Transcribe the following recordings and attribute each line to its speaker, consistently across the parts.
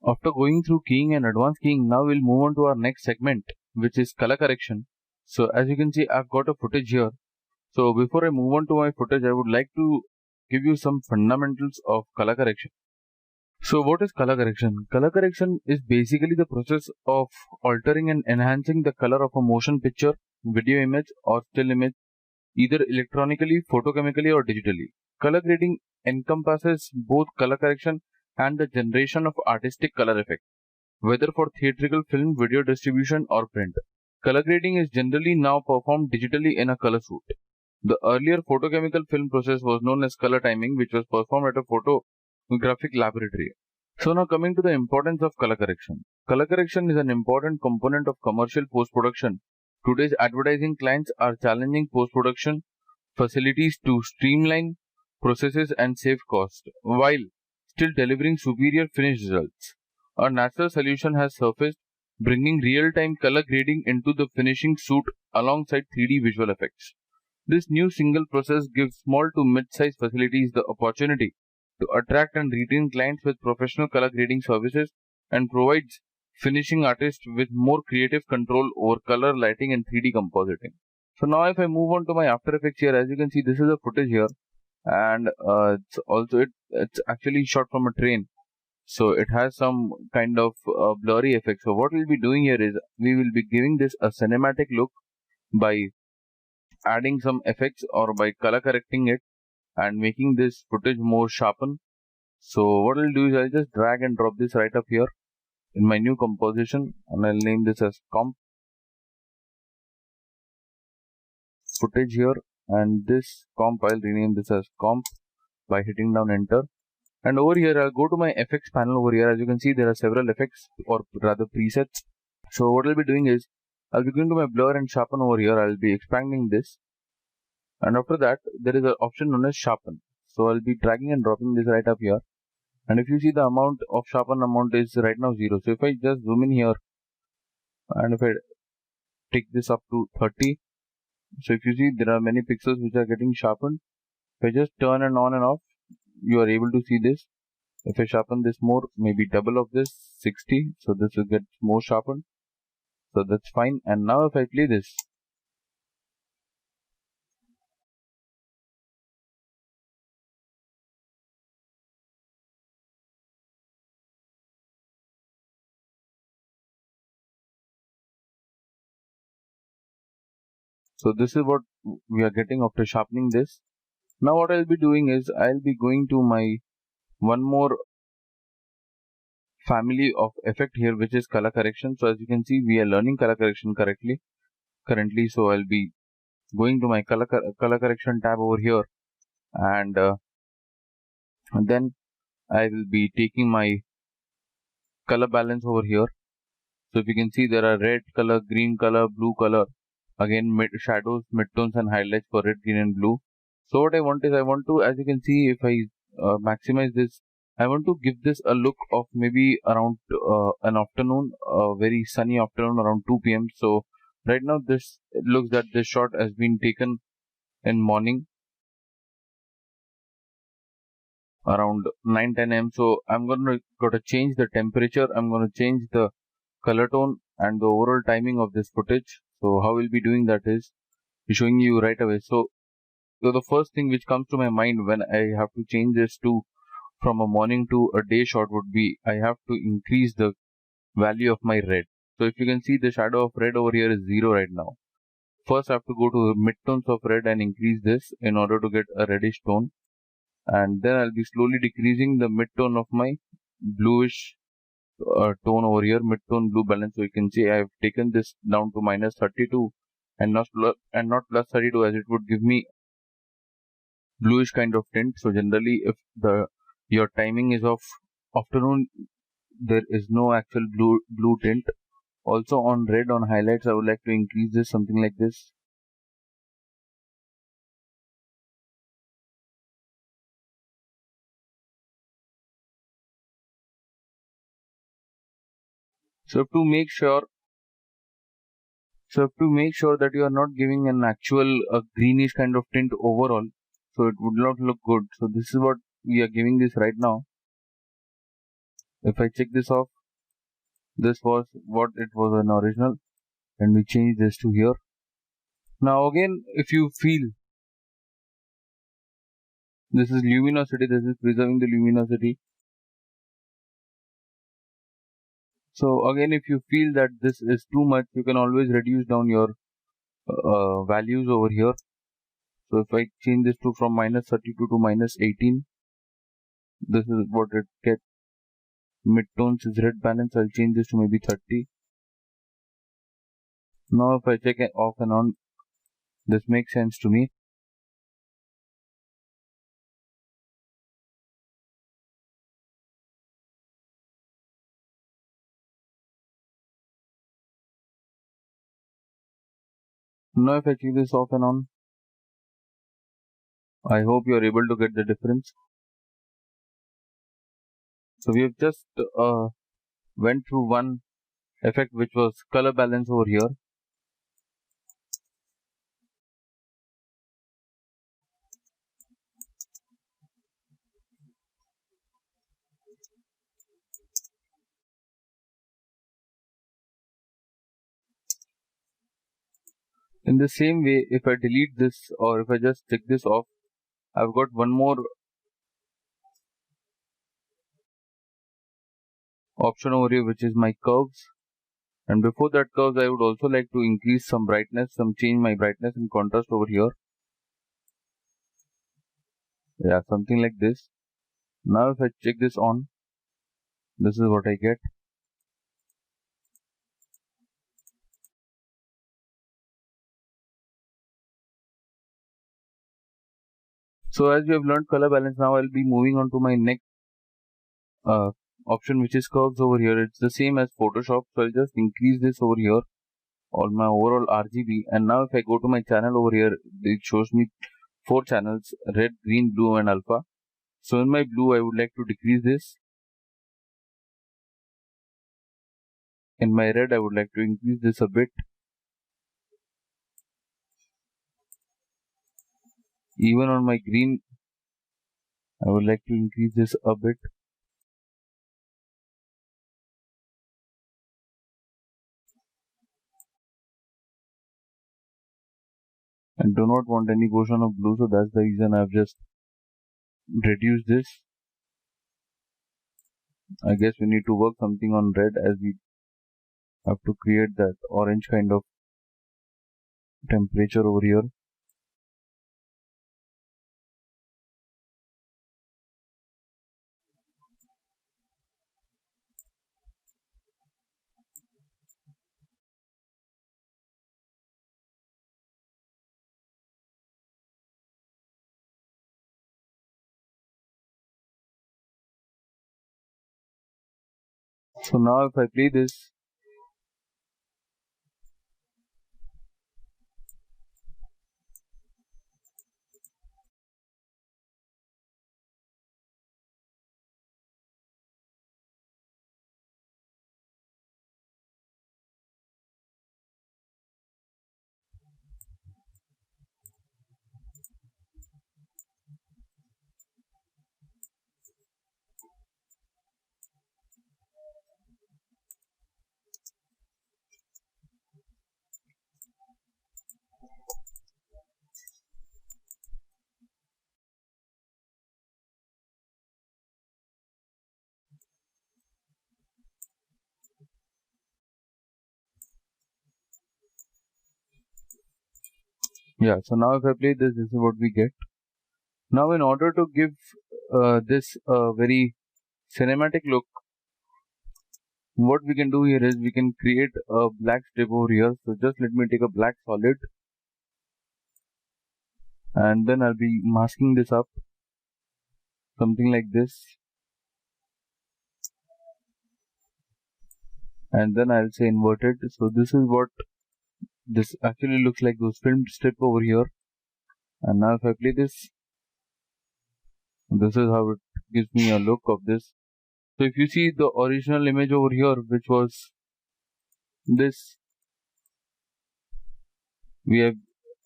Speaker 1: After going through keying and advanced keying, now we'll move on to our next segment, which is color correction. So as you can see, I've got a footage here. So before I move on to my footage, I would like to give you some fundamentals of color correction. So what is color correction? Color correction is basically the process of altering and enhancing the color of a motion picture, video image or still image, either electronically, photochemically or digitally. Color grading encompasses both color correction and the generation of artistic color effect, whether for theatrical, film, video distribution or print. Color grading is generally now performed digitally in a color suit. The earlier photochemical film process was known as color timing, which was performed at a photographic laboratory. So now coming to the importance of color correction. Color correction is an important component of commercial post-production. Today's advertising clients are challenging post-production facilities to streamline processes and save cost, while still delivering superior finished results. A natural solution has surfaced, bringing real-time color grading into the finishing suit alongside 3D visual effects. This new single process gives small to mid-sized facilities the opportunity to attract and retain clients with professional color grading services and provides finishing artists with more creative control over color, lighting and 3D compositing. So now if I move on to my After Effects here, as you can see, this is a footage here, and it's actually shot from a train, so it has some kind of blurry effect. So what we'll be doing here is we will be giving this a cinematic look by adding some effects or by color correcting it and making this footage more sharpen. So what I'll do is I'll just drag and drop this right up here in my new composition, and I'll name this as comp footage here, and this comp I'll rename this as comp by hitting down enter. And over here I'll go to my effects panel. Over here, as you can see, there are several effects or rather presets. So what I'll be doing is I'll be going to my blur and sharpen. Over here I'll be expanding this, and after that there is an option known as sharpen. So I'll be dragging and dropping this right up here, and if you see, the amount of sharpen amount is right now 0. So if I just zoom in here and if I take this up to 30, so if you see, there are many pixels which are getting sharpened. If I just turn and on and off, you are able to see this. If I sharpen this more, maybe double of this, 60, so this will get more sharpened, so that's fine. And now if I play this, so this is what we are getting after sharpening this. Now what I'll be doing is I'll be going to my one more family of effect here, which is color correction. So as you can see, we are learning color correction currently. So I'll be going to my color correction tab over here, and then I will be taking my color balance over here. So if you can see, there are red color, green color, blue color, again shadows, midtones and highlights for red, green and blue. So what I want is, I want to, as you can see, if I maximize this, I want to give this a look of maybe around an afternoon, a very sunny afternoon around 2 p.m. So right now this, it looks that this shot has been taken in morning around 9-10 am. So I'm gotta change the temperature, I'm gonna change the color tone and the overall timing of this footage. So how we'll be doing that is showing you right away. So the first thing which comes to my mind when I have to change this to from a morning to a day shot would be, I have to increase the value of my red. So if you can see, the shadow of red over here is 0 right now. First I have to go to midtones of red and increase this in order to get a reddish tone, and then I'll be slowly decreasing the midtone of my bluish tone over here, midtone blue balance. So you can see I have taken this down to -32 and not plus 32, as it would give me bluish kind of tint. So generally, if your timing is of afternoon, there is no actual blue tint. Also on red, on highlights, I would like to increase this something like this. So to make sure that you are not giving an actual greenish kind of tint overall, so it would not look good. So this is what we are giving this right now. If I check this off, this was what it was in original, and we change this to here. Now again, if you feel, this is luminosity, this is preserving the luminosity. So again, if you feel that this is too much, you can always reduce down your values over here. So if I change this to from -32 to -18, this is what it gets. Midtones is red balance. I'll change this to maybe 30. Now if I check it off and on, this makes sense to me. Now if I check this off and on, I hope you are able to get the difference. So we have just went through one effect, which was color balance over here. In the same way, if I delete this or if I just check this off, I've got one more option over here, which is my curves. And before that curves, I would also like to increase some brightness, change my brightness and contrast over here. Yeah, something like this. Now if I check this on, this is what I get. So as we have learned color balance, now I'll be moving on to my next option, which is curves over here. It's the same as Photoshop, so I'll just increase this over here on my overall RGB. And now if I go to my channel over here, it shows me 4 channels: red, green, blue and alpha. So in my blue, I would like to decrease this. In my red, I would like to increase this a bit. Even on my green, I would like to increase this a bit. And do not want any portion of blue, so that's the reason I've just reduced this. I guess we need to work something on red, as we have to create that orange kind of temperature over here. So now if I play this, yeah, so now if I play this, this is what we get. Now in order to give this a very cinematic look, what we can do here is we can create a black strip over here. So just let me take a black solid, and then I'll be masking this up, something like this. And then I'll say inverted. So this is what this actually looks like, those filmed strip over here. And now if I play this, this is how it gives me a look of this. So if you see the original image over here, which was this, we have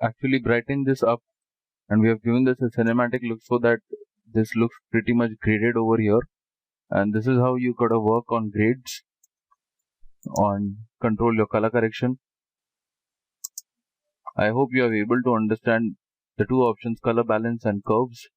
Speaker 1: actually brightened this up and we have given this a cinematic look so that this looks pretty much graded over here. and this is how you gotta work on grades, on control your color correction. I hope you are able to understand the two options, color balance and curves.